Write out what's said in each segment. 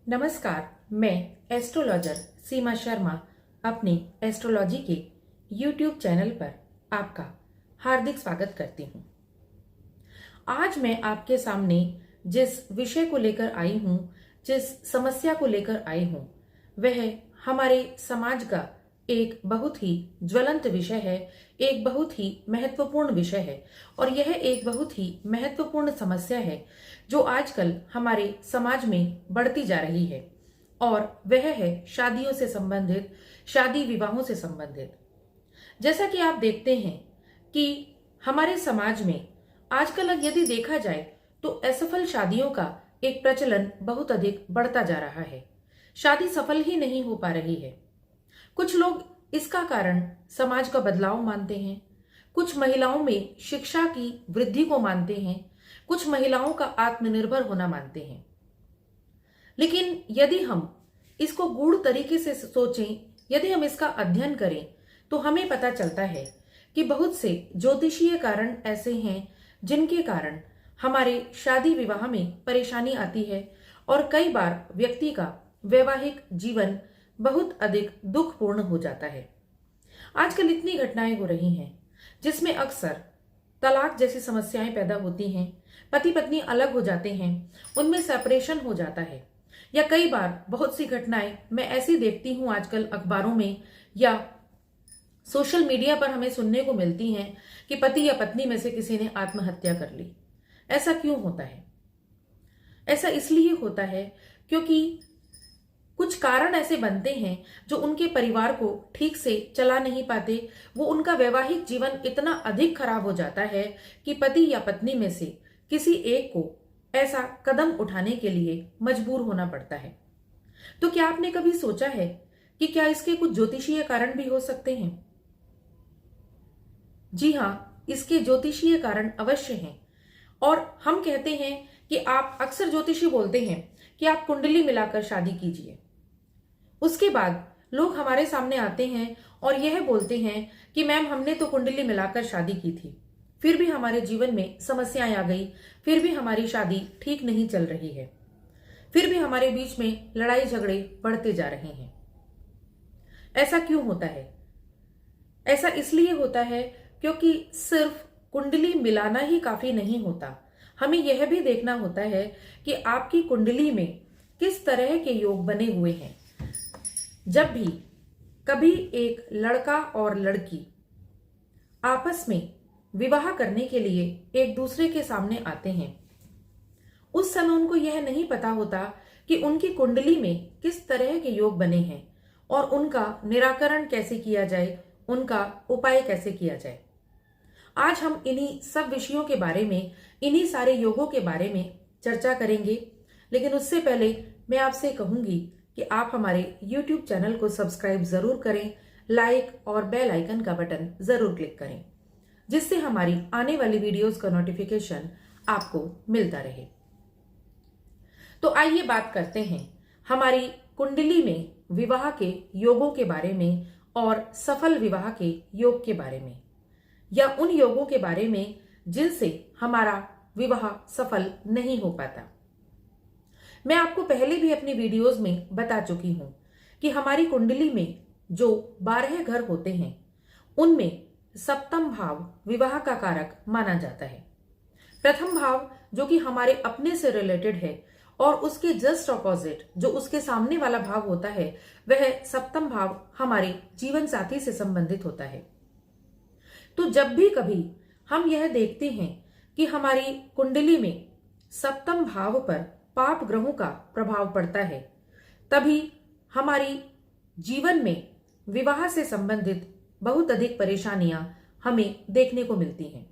नमस्कार, मैं एस्ट्रोलॉजर सीमा शर्मा अपनी एस्ट्रोलॉजी के YouTube चैनल पर आपका हार्दिक स्वागत करती हूँ। आज मैं आपके सामने जिस विषय को लेकर आई हूँ, जिस समस्या को लेकर आई हूँ, वह हमारे समाज का एक बहुत ही ज्वलंत विषय है, एक बहुत ही महत्वपूर्ण विषय है और यह एक बहुत ही महत्वपूर्ण समस्या है जो आजकल हमारे समाज में बढ़ती जा रही है और वह है शादियों से संबंधित, शादी विवाहों से संबंधित। जैसा कि आप देखते हैं कि हमारे समाज में आजकल यदि देखा जाए तो असफल शादियों का एक प्रचलन बहुत अधिक बढ़ता जा रहा है। शादी सफल ही नहीं हो पा रही है। कुछ लोग इसका कारण समाज का बदलाव मानते हैं, कुछ महिलाओं में शिक्षा की वृद्धि को मानते हैं, कुछ महिलाओं का आत्मनिर्भर होना मानते हैं। लेकिन यदि हम इसको गूढ़ तरीके से सोचें, यदि हम इसका अध्ययन करें तो हमें पता चलता है कि बहुत से ज्योतिषीय कारण ऐसे हैं जिनके कारण हमारे शादी विवाह में परेशानी आती है और कई बार व्यक्ति का वैवाहिक जीवन बहुत अधिक दुखपूर्ण हो जाता है। आजकल इतनी घटनाएं हो रही हैं जिसमें अक्सर तलाक जैसी समस्याएं पैदा होती हैं, पति पत्नी अलग हो जाते हैं, उनमें सेपरेशन हो जाता है, या कई बार बहुत सी घटनाएं मैं ऐसी देखती हूं आजकल अखबारों में या सोशल मीडिया पर हमें सुनने को मिलती हैं कि पति या पत्नी में से किसी ने आत्महत्या कर ली। ऐसा क्यों होता है? ऐसा इसलिए होता है क्योंकि कुछ कारण ऐसे बनते हैं जो उनके परिवार को ठीक से चला नहीं पाते। वो उनका वैवाहिक जीवन इतना अधिक खराब हो जाता है कि पति या पत्नी में से किसी एक को ऐसा कदम उठाने के लिए मजबूर होना पड़ता है। तो क्या आपने कभी सोचा है कि क्या इसके कुछ ज्योतिषीय कारण भी हो सकते हैं? जी हाँ, इसके ज्योतिषीय कारण अवश्य हैं। और हम कहते हैं कि आप अक्सर ज्योतिषी बोलते हैं कि आप कुंडली मिलाकर शादी कीजिए। उसके बाद लोग हमारे सामने आते हैं और यह बोलते हैं कि मैम, हमने तो कुंडली मिलाकर शादी की थी, फिर भी हमारे जीवन में समस्याएं आ गई, फिर भी हमारी शादी ठीक नहीं चल रही है, फिर भी हमारे बीच में लड़ाई झगड़े बढ़ते जा रहे हैं। ऐसा क्यों होता है? ऐसा इसलिए होता है क्योंकि सिर्फ कुंडली मिलाना ही काफी नहीं होता। हमें यह भी देखना होता है कि आपकी कुंडली में किस तरह के योग बने हुए हैं। जब भी कभी एक लड़का और लड़की आपस में विवाह करने के लिए एक दूसरे के सामने आते हैं, उस समय उनको यह नहीं पता होता कि उनकी कुंडली में किस तरह के योग बने हैं और उनका निराकरण कैसे किया जाए, उनका उपाय कैसे किया जाए। आज हम इन्हीं सब विषयों के बारे में, इन्हीं सारे योगों के बारे में चर्चा करेंगे। लेकिन उससे पहले मैं आपसे कहूंगी कि आप हमारे YouTube चैनल को सब्सक्राइब जरूर करें, लाइक और बेल आइकन का बटन जरूर क्लिक करें, जिससे हमारी आने वाली वीडियोस का नोटिफिकेशन आपको मिलता रहे। तो आइए बात करते हैं हमारी कुंडली में विवाह के योगों के बारे में और सफल विवाह के योग के बारे में, या उन योगों के बारे में जिनसे हमारा विवाह सफल नहीं हो पाता। मैं आपको पहले भी अपनी वीडियोस में बता चुकी हूं कि हमारी कुंडली में जो 12 घर होते हैं उनमें सप्तम भाव विवाह का कारक माना जाता है। प्रथम भाव जो कि हमारे अपने से रिलेटेड है और उसके जस्ट ऑपोजिट जो उसके सामने वाला भाव होता है, वह सप्तम भाव हमारे जीवन साथी से संबंधित होता है। तो जब भी कभी हम यह देखते हैं कि हमारी कुंडली में सप्तम भाव पर पाप ग्रहों का प्रभाव पड़ता है, तभी हमारी जीवन में विवाह से संबंधित बहुत अधिक परेशानियां हमें देखने को मिलती हैं।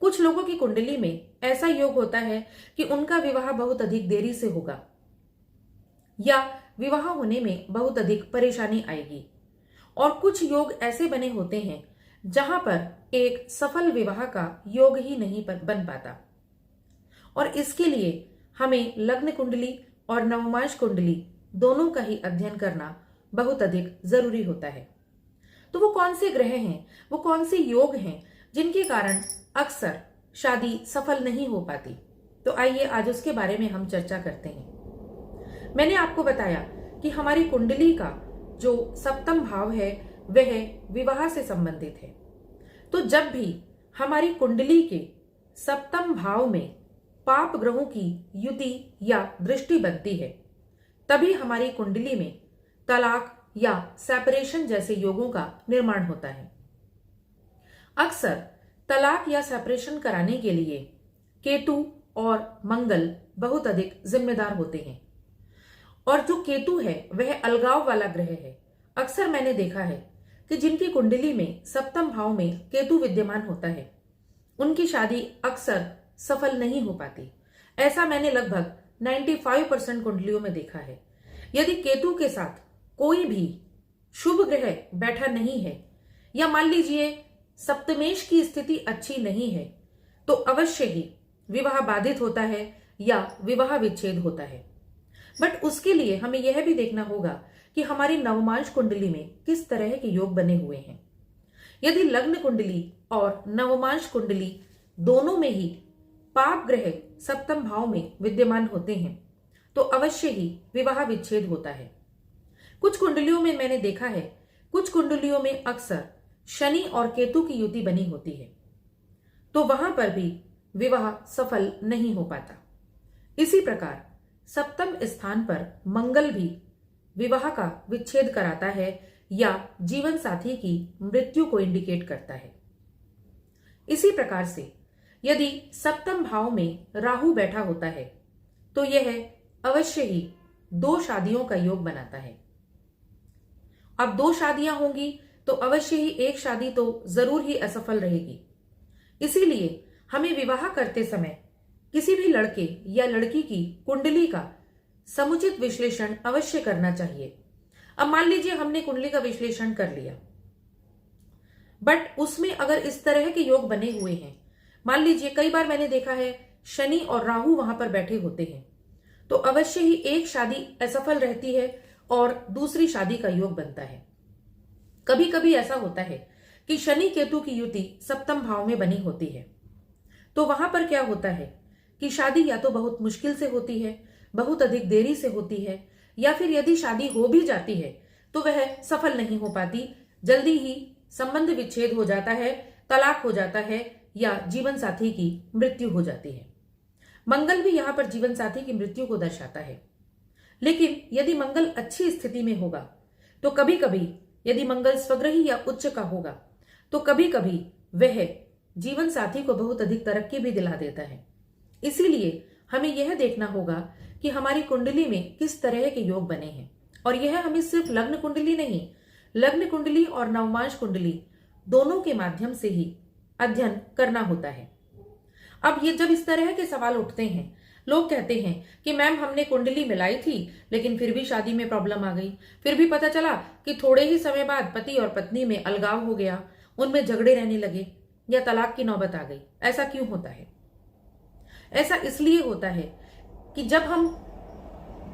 कुछ लोगों की कुंडली में ऐसा योग होता है कि उनका विवाह बहुत अधिक देरी से होगा या विवाह होने में बहुत अधिक परेशानी आएगी, और कुछ योग ऐसे बने होते हैं जहां पर एक सफल विवाह का योग ही नहीं बन पाता। और इसके लिए हमें लग्न कुंडली और नवमांश कुंडली दोनों का ही अध्ययन करना बहुत अधिक जरूरी होता है। तो वो कौन से ग्रह हैं, वो कौन से योग हैं जिनके कारण अक्सर शादी सफल नहीं हो पाती? तो आइए आज उसके बारे में हम चर्चा करते हैं। मैंने आपको बताया कि हमारी कुंडली का जो सप्तम भाव है वह विवाह से संबंधित है। तो जब भी हमारी कुंडली के सप्तम भाव में पाप ग्रहों की युति या दृष्टि बनती है, तभी हमारी कुंडली में तलाक या सेपरेशन जैसे योगों का निर्माण होता है। अक्सर तलाक या सेपरेशन कराने के लिए केतु और मंगल बहुत अधिक जिम्मेदार होते हैं। और जो केतु है वह अलगाव वाला ग्रह है। अक्सर मैंने देखा है कि जिनकी कुंडली में सप्तम भाव में केतु विद्यमान होता है, उनकी शादी अक्सर सफल नहीं हो पाती। ऐसा मैंने लगभग 95% कुंडलियों में देखा है। यदि केतु के साथ कोई भी शुभ ग्रह बैठा नहीं है या मान लीजिए सप्तमेश की स्थिति अच्छी नहीं है, तो अवश्य ही विवाह बाधित होता है या विवाह विच्छेद होता है। बट उसके लिए हमें यह भी देखना होगा कि हमारी नवमांश कुंडली में किस तरह के योग बने हुए हैं। यदि लग्न कुंडली और नवमांश कुंडली दोनों में ही पाप ग्रह सप्तम भाव में विद्यमान होते हैं, तो अवश्य ही विवाह विच्छेद होता है। कुछ कुंडलियों में मैंने देखा है, कुछ कुंडलियों में अक्सर शनि और केतु की युति बनी होती है, तो वहां पर भी विवाह सफल नहीं हो पाता। इसी प्रकार सप्तम स्थान पर मंगल भी विवाह का विच्छेद कराता है या जीवन साथी की मृत्यु को इंडिकेट करता है। इसी प्रकार से यदि सप्तम भाव में राहु बैठा होता है, तो यह अवश्य ही 2 शादियों का योग बनाता है। अब 2 शादियां होंगी तो अवश्य ही एक शादी तो जरूर ही असफल रहेगी। इसीलिए हमें विवाह करते समय किसी भी लड़के या लड़की की कुंडली का समुचित विश्लेषण अवश्य करना चाहिए। अब मान लीजिए हमने कुंडली का विश्लेषण कर लिया, बट उसमें अगर इस तरह के योग बने हुए हैं, मान लीजिए कई बार मैंने देखा है शनि और राहु वहां पर बैठे होते हैं, तो अवश्य ही एक शादी असफल रहती है और दूसरी शादी का योग बनता है। कभी कभी ऐसा होता है कि शनि केतु की युति सप्तम भाव में बनी होती है, तो वहां पर क्या होता है कि शादी या तो बहुत मुश्किल से होती है, बहुत अधिक देरी से होती है, या फिर यदि शादी हो भी जाती है तो वह सफल नहीं हो पाती, जल्दी ही संबंध विच्छेद हो जाता है, तलाक हो जाता है या जीवन साथी की मृत्यु हो जाती है। मंगल भी यहां पर जीवन साथी की मृत्यु को दर्शाता है। लेकिन यदि मंगल अच्छी स्थिति में होगा तो कभी कभी यदि मंगल स्वग्रही या उच्च का होगा तो कभी कभी वह जीवन साथी को बहुत अधिक तरक्की भी दिला देता है। इसीलिए हमें यह देखना होगा कि हमारी कुंडली में किस तरह के योग बने हैं, और यह हमें सिर्फ लग्न कुंडली नहीं, लग्न कुंडली और नवमांश कुंडली दोनों के माध्यम से ही अध्ययन करना होता है। अब ये जब इस तरह के सवाल उठते हैं, लोग कहते हैं कि मैम हमने कुंडली मिलाई थी लेकिन फिर भी शादी में प्रॉब्लम आ गई, फिर भी पता चला कि थोड़े ही समय बाद पति और पत्नी में अलगाव हो गया, उनमें झगड़े रहने लगे या तलाक की नौबत आ गई। ऐसा क्यों होता है? ऐसा इसलिए होता है कि जब हम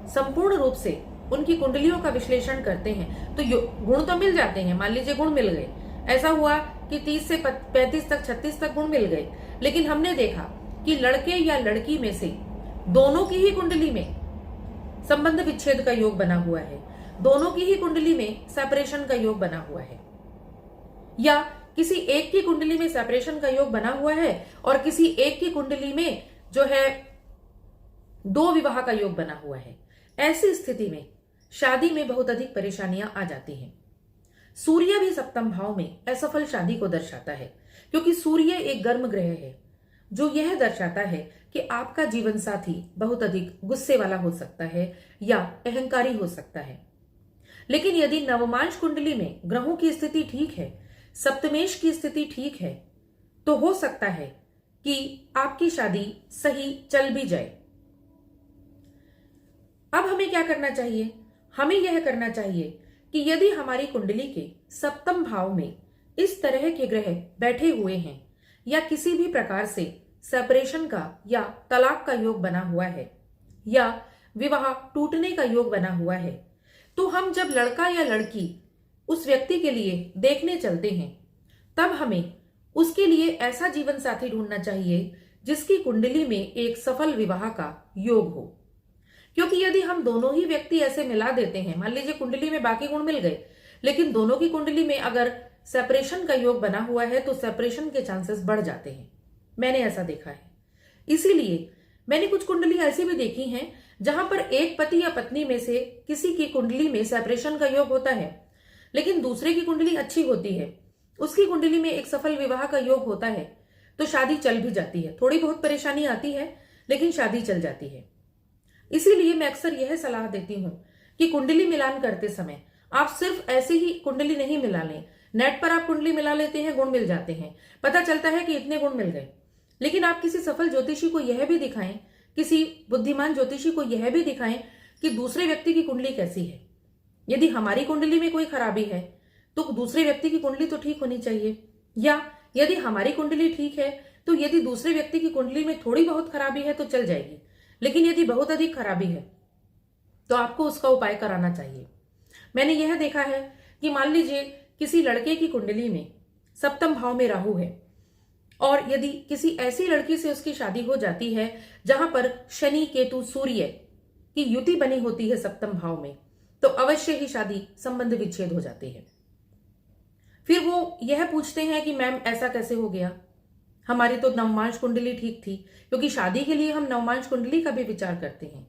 संपूर्ण रूप से उनकी कुंडलियों का विश्लेषण करते हैं तो गुण तो मिल जाते हैं। मान लीजिए गुण मिल गए, ऐसा हुआ कि 30 से 35 तक 36 तक गुण मिल गए, लेकिन हमने देखा कि लड़के या लड़की में से दोनों की ही कुंडली में संबंध विच्छेद का योग बना हुआ है, दोनों की ही कुंडली में सेपरेशन का योग बना हुआ है, या किसी एक की कुंडली में सेपरेशन का योग बना हुआ है और किसी एक की कुंडली में जो है 2 विवाह का योग बना हुआ है। ऐसी स्थिति में शादी में बहुत अधिक परेशानियां आ जाती हैं। सूर्य भी सप्तम भाव में असफल शादी को दर्शाता है, क्योंकि सूर्य एक गर्म ग्रह है जो यह दर्शाता है कि आपका जीवन साथी बहुत अधिक गुस्से वाला हो सकता है या अहंकारी हो सकता है। लेकिन यदि नवमांश कुंडली में ग्रहों की स्थिति ठीक है, सप्तमेश की स्थिति ठीक है, तो हो सकता है कि आपकी शादी सही चल भी जाए। अब हमें क्या करना चाहिए? हमें यह करना चाहिए कि यदि हमारी कुंडली के सप्तम भाव में इस तरह के ग्रह बैठे हुए हैं या किसी भी प्रकार से सेपरेशन का या तलाक का योग बना हुआ है या विवाह टूटने का योग बना हुआ है, तो हम जब लड़का या लड़की उस व्यक्ति के लिए देखने चलते हैं, तब हमें उसके लिए ऐसा जीवन साथी ढूंढना चाहिए जिसकी कुंडली में एक सफल विवाह का योग हो। क्योंकि यदि हम दोनों ही व्यक्ति ऐसे मिला देते हैं, मान लीजिए कुंडली में बाकी गुण मिल गए, लेकिन दोनों की कुंडली में अगर सेपरेशन का योग बना हुआ है तो सेपरेशन के चांसेस बढ़ जाते हैं। मैंने ऐसा देखा है। इसीलिए मैंने कुछ कुंडली ऐसी भी देखी हैं जहां पर एक पति या पत्नी में से किसी की कुंडली में सेपरेशन का योग होता है, लेकिन दूसरे की कुंडली अच्छी होती है, उसकी कुंडली में एक सफल विवाह का योग होता है, तो शादी चल भी जाती है। थोड़ी बहुत परेशानी आती है लेकिन शादी चल जाती है। इसीलिए मैं अक्सर यह सलाह देती हूं कि कुंडली मिलान करते समय आप सिर्फ ऐसे ही कुंडली नहीं मिला लें। नेट पर आप कुंडली मिला लेते हैं, गुण मिल जाते हैं, पता चलता है कि इतने गुण मिल गए, लेकिन आप किसी सफल ज्योतिषी को यह भी दिखाएं, किसी बुद्धिमान ज्योतिषी को यह भी दिखाएं कि दूसरे व्यक्ति की कुंडली कैसी है। यदि हमारी कुंडली में कोई खराबी है तो दूसरे व्यक्ति की कुंडली तो ठीक होनी चाहिए, या यदि हमारी कुंडली ठीक है तो यदि दूसरे व्यक्ति की कुंडली में थोड़ी बहुत खराबी है तो चल जाएगी, लेकिन यदि बहुत अधिक खराबी है तो आपको उसका उपाय कराना चाहिए। मैंने यह देखा है कि मान लीजिए किसी लड़के की कुंडली में सप्तम भाव में राहु है, और यदि किसी ऐसी लड़की से उसकी शादी हो जाती है जहां पर शनि केतु सूर्य की युति बनी होती है सप्तम भाव में, तो अवश्य ही शादी संबंध विच्छेद हो जाती है। फिर वो यह पूछते हैं कि मैम ऐसा कैसे हो गया, हमारी तो नवमांश कुंडली ठीक थी, क्योंकि शादी के लिए हम नवमांश कुंडली का भी विचार करते हैं।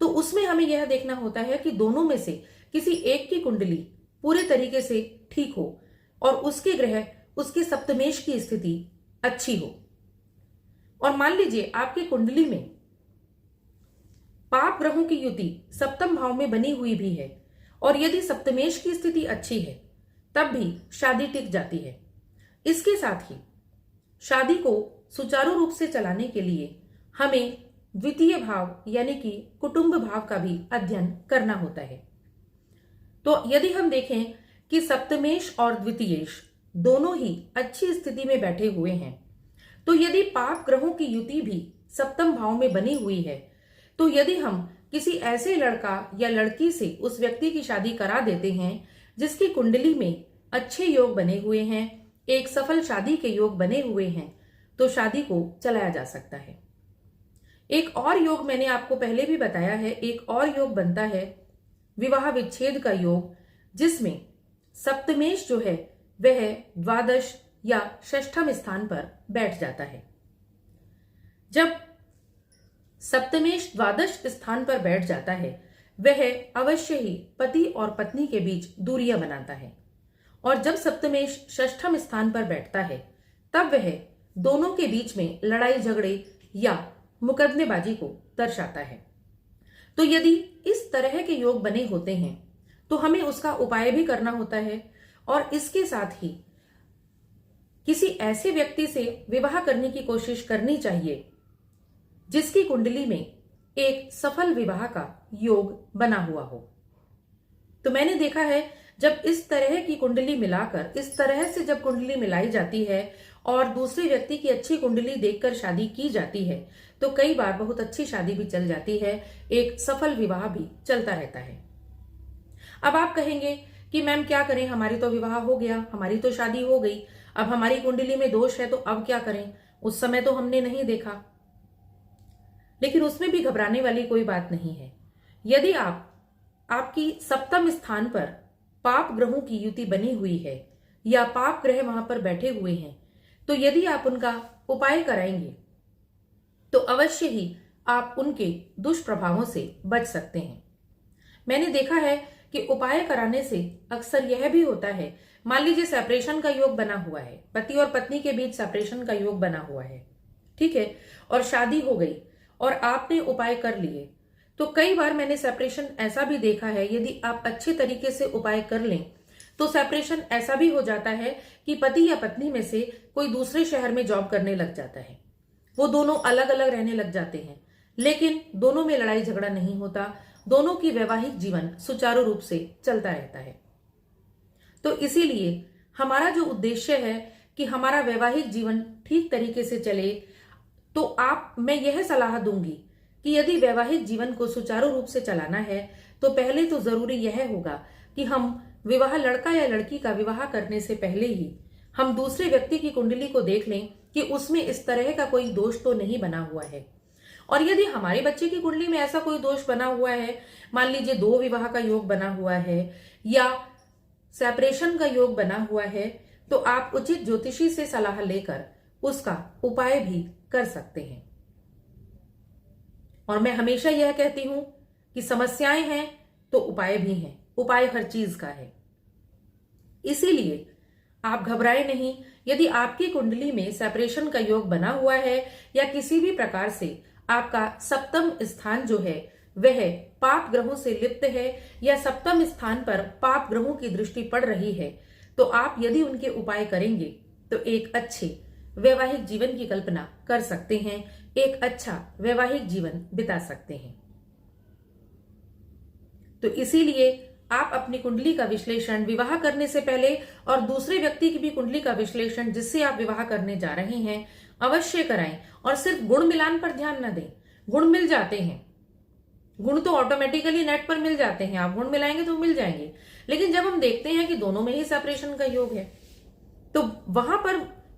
तो उसमें हमें यह देखना होता है कि दोनों में से किसी एक की कुंडली पूरे तरीके से ठीक हो और उसके ग्रह उसके सप्तमेश की स्थिति अच्छी हो। और मान लीजिए आपकी कुंडली में पाप ग्रहों की युति सप्तम भाव में बनी हुई भी है और यदि सप्तमेश की स्थिति अच्छी है तब भी शादी टिक जाती है। इसके साथ ही शादी को सुचारू रूप से चलाने के लिए हमें द्वितीय भाव यानी कि कुटुंब भाव का भी अध्ययन करना होता है। तो यदि हम देखें कि सप्तमेश और द्वितीयेश दोनों ही अच्छी स्थिति में बैठे हुए हैं, तो यदि पाप ग्रहों की युति भी सप्तम भाव में बनी हुई है, तो यदि हम किसी ऐसे लड़का या लड़की से उस व्यक्ति की शादी करा देते हैं जिसकी कुंडली में अच्छे योग बने हुए हैं, एक सफल शादी के योग बने हुए हैं, तो शादी को चलाया जा सकता है। एक और योग मैंने आपको पहले भी बताया है, एक और योग बनता है विवाह विच्छेद का योग, जिसमें सप्तमेश जो है वह द्वादश या षष्ठम स्थान पर बैठ जाता है। जब सप्तमेश द्वादश स्थान पर बैठ जाता है वह अवश्य ही पति और पत्नी के बीच दूरियां बनाता है, और जब सप्तमेश षष्ठम स्थान पर बैठता है तब वह दोनों के बीच में लड़ाई झगड़े या मुकदमेबाजी को दर्शाता है। तो यदि इस तरह के योग बने होते हैं तो हमें उसका उपाय भी करना होता है, और इसके साथ ही किसी ऐसे व्यक्ति से विवाह करने की कोशिश करनी चाहिए जिसकी कुंडली में एक सफल विवाह का योग बना हुआ हो। तो मैंने देखा है जब इस तरह की कुंडली मिलाकर, इस तरह से जब कुंडली मिलाई जाती है और दूसरे व्यक्ति की अच्छी कुंडली देखकर शादी की जाती है, तो कई बार बहुत अच्छी शादी भी चल जाती है, एक सफल विवाह भी चलता रहता है। अब आप कहेंगे कि मैम क्या करें, हमारी तो विवाह हो गया, हमारी तो शादी हो गई, अब हमारी कुंडली में दोष है तो अब क्या करें, उस समय तो हमने नहीं देखा। लेकिन उसमें भी घबराने वाली कोई बात नहीं है। यदि आपकी सप्तम स्थान पर पाप ग्रहों की युति बनी हुई है या पाप ग्रह वहां पर बैठे हुए हैं, तो यदि आप उनका उपाय कराएंगे तो अवश्य ही आप उनके दुष्प्रभावों से बच सकते हैं। मैंने देखा है कि उपाय कराने से अक्सर यह भी होता है, मान लीजिए सेपरेशन का योग बना हुआ है, पति और पत्नी के बीच सेपरेशन का योग बना हुआ है, ठीक है, और शादी हो गई और आपने उपाय कर लिए, तो कई बार मैंने सेपरेशन ऐसा भी देखा है, यदि आप अच्छे तरीके से उपाय कर लें तो सेपरेशन ऐसा भी हो जाता है कि पति या पत्नी में से कोई दूसरे शहर में जॉब करने लग जाता है, वो दोनों अलग अलग रहने लग जाते हैं, लेकिन दोनों में लड़ाई झगड़ा नहीं होता, दोनों की वैवाहिक जीवन सुचारू रूप से चलता रहता है। तो इसीलिए हमारा जो उद्देश्य है कि हमारा वैवाहिक जीवन ठीक तरीके से चले, तो मैं यह सलाह दूंगी कि यदि वैवाहिक जीवन को सुचारू रूप से चलाना है तो पहले तो जरूरी यह होगा कि हम विवाह, लड़का या लड़की का विवाह करने से पहले ही हम दूसरे व्यक्ति की कुंडली को देख लें कि उसमें इस तरह का कोई दोष तो नहीं बना हुआ है, और यदि हमारे बच्चे की कुंडली में ऐसा कोई दोष बना हुआ है, मान लीजिए 2 विवाह का योग बना हुआ है या सेपरेशन का योग बना हुआ है, तो आप उचित ज्योतिषी से सलाह लेकर उसका उपाय भी कर सकते हैं। और मैं हमेशा यह कहती हूं कि समस्याएं हैं तो उपाय भी हैं, उपाय हर चीज का है। इसीलिए आप घबराए नहीं। यदि आपकी कुंडली में सेपरेशन का योग बना हुआ है या किसी भी प्रकार से आपका सप्तम स्थान जो है वह पाप ग्रहों से लिप्त है या सप्तम स्थान पर पाप ग्रहों की दृष्टि पड़ रही है, तो आप यदि उनके उपाय करेंगे तो एक अच्छे वैवाहिक जीवन की कल्पना कर सकते हैं, एक अच्छा वैवाहिक जीवन बिता सकते हैं। तो इसीलिए आप अपनी कुंडली का विश्लेषण विवाह करने से पहले और दूसरे व्यक्ति की भी कुंडली का विश्लेषण जिससे आप विवाह करने जा रहे हैं अवश्य कराएं। और सिर्फ गुण मिलान पर ध्यान न दें। गुण मिल जाते हैं, गुण तो ऑटोमेटिकली नेट पर मिल जाते हैं, आप गुण मिलाएंगे तो मिल जाएंगे। लेकिन जब हम देखते हैं कि दोनों में ही सेपरेशन का योग है तो वहां पर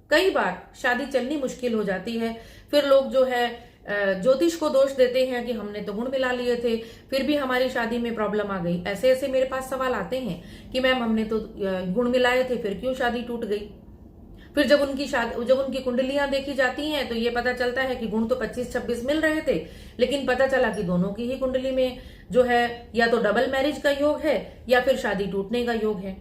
कई बार शादी चलनी मुश्किल हो जाती है। फिर लोग जो है ज्योतिष को दोष देते हैं कि हमने तो गुण मिला लिए थे फिर भी हमारी शादी में प्रॉब्लम आ गई। ऐसे ऐसे मेरे पास सवाल आते हैं कि मैम हमने तो गुण मिलाए थे फिर क्यों शादी टूट गई। फिर जब उनकी कुंडलियां देखी जाती हैं तो ये पता चलता है कि गुण तो 25-26 मिल रहे थे, लेकिन पता चला कि दोनों की ही कुंडली में जो है या तो डबल मैरिज का योग है या फिर शादी टूटने का योग है।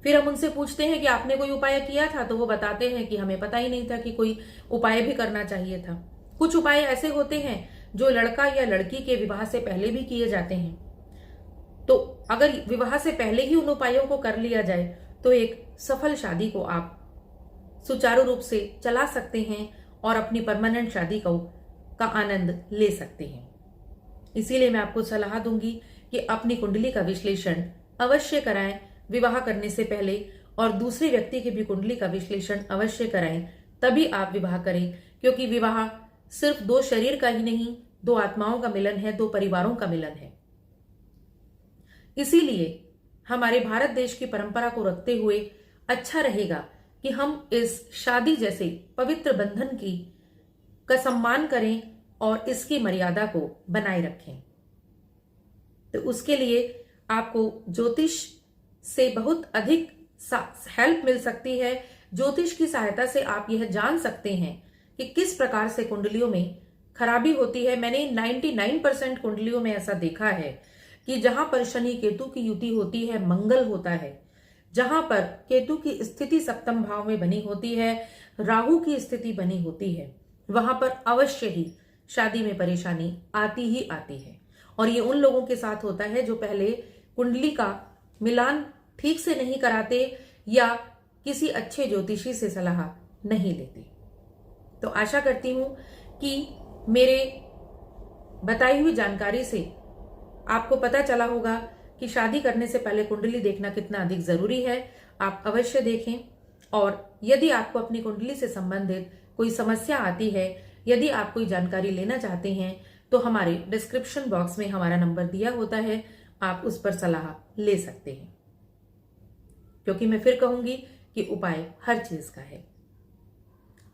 फिर हम उनसे पूछते हैं कि आपने कोई उपाय किया था, तो वो बताते हैं कि हमें पता ही नहीं था कि कोई उपाय भी करना चाहिए था। कुछ उपाय ऐसे होते हैं जो लड़का या लड़की के विवाह से पहले भी किए जाते हैं। तो अगर विवाह से पहले ही उन उपायों को कर लिया जाए तो एक सफल शादी को आप सुचारू रूप से चला सकते हैं और अपनी परमानेंट शादी का आनंद ले सकते हैं। इसीलिए मैं आपको सलाह दूंगी कि अपनी कुंडली का विश्लेषण अवश्य कराएं विवाह करने से पहले और दूसरे व्यक्ति की भी कुंडली का विश्लेषण अवश्य कराएं, तभी आप विवाह करें। क्योंकि विवाह सिर्फ 2 शरीर का ही नहीं, 2 आत्माओं का मिलन है, 2 परिवारों का मिलन है। इसीलिए हमारे भारत देश की परंपरा को रखते हुए अच्छा रहेगा कि हम इस शादी जैसे पवित्र बंधन का सम्मान करें और इसकी मर्यादा को बनाए रखें। तो उसके लिए आपको ज्योतिष से बहुत अधिक हेल्प मिल सकती है। ज्योतिष की सहायता से आप यह जान सकते हैं कि किस प्रकार से कुंडलियों में खराबी होती है। मैंने 99% कुंडलियों में ऐसा देखा है कि जहां पर शनि केतु की युति होती है, मंगल होता है, जहां पर केतु की स्थिति सप्तम भाव में बनी होती है, राहु की स्थिति बनी होती है, वहां पर अवश्य ही शादी में परेशानी आती ही आती है। और ये उन लोगों के साथ होता है जो पहले कुंडली का मिलान ठीक से नहीं कराते या किसी अच्छे ज्योतिषी से सलाह नहीं लेते। तो आशा करती हूं कि मेरे बताई हुई जानकारी से आपको पता चला होगा कि शादी करने से पहले कुंडली देखना कितना अधिक जरूरी है। आप अवश्य देखें। और यदि आपको अपनी कुंडली से संबंधित कोई समस्या आती है, यदि आप कोई जानकारी लेना चाहते हैं, तो हमारे डिस्क्रिप्शन बॉक्स में हमारा नंबर दिया होता है, आप उस पर सलाह ले सकते हैं। क्योंकि मैं फिर कहूंगी कि उपाय हर चीज का है।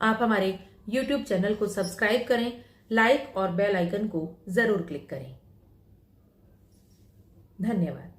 आप हमारे YouTube चैनल को सब्सक्राइब करें, लाइक और बेल आइकन को जरूर क्लिक करें। धन्यवाद।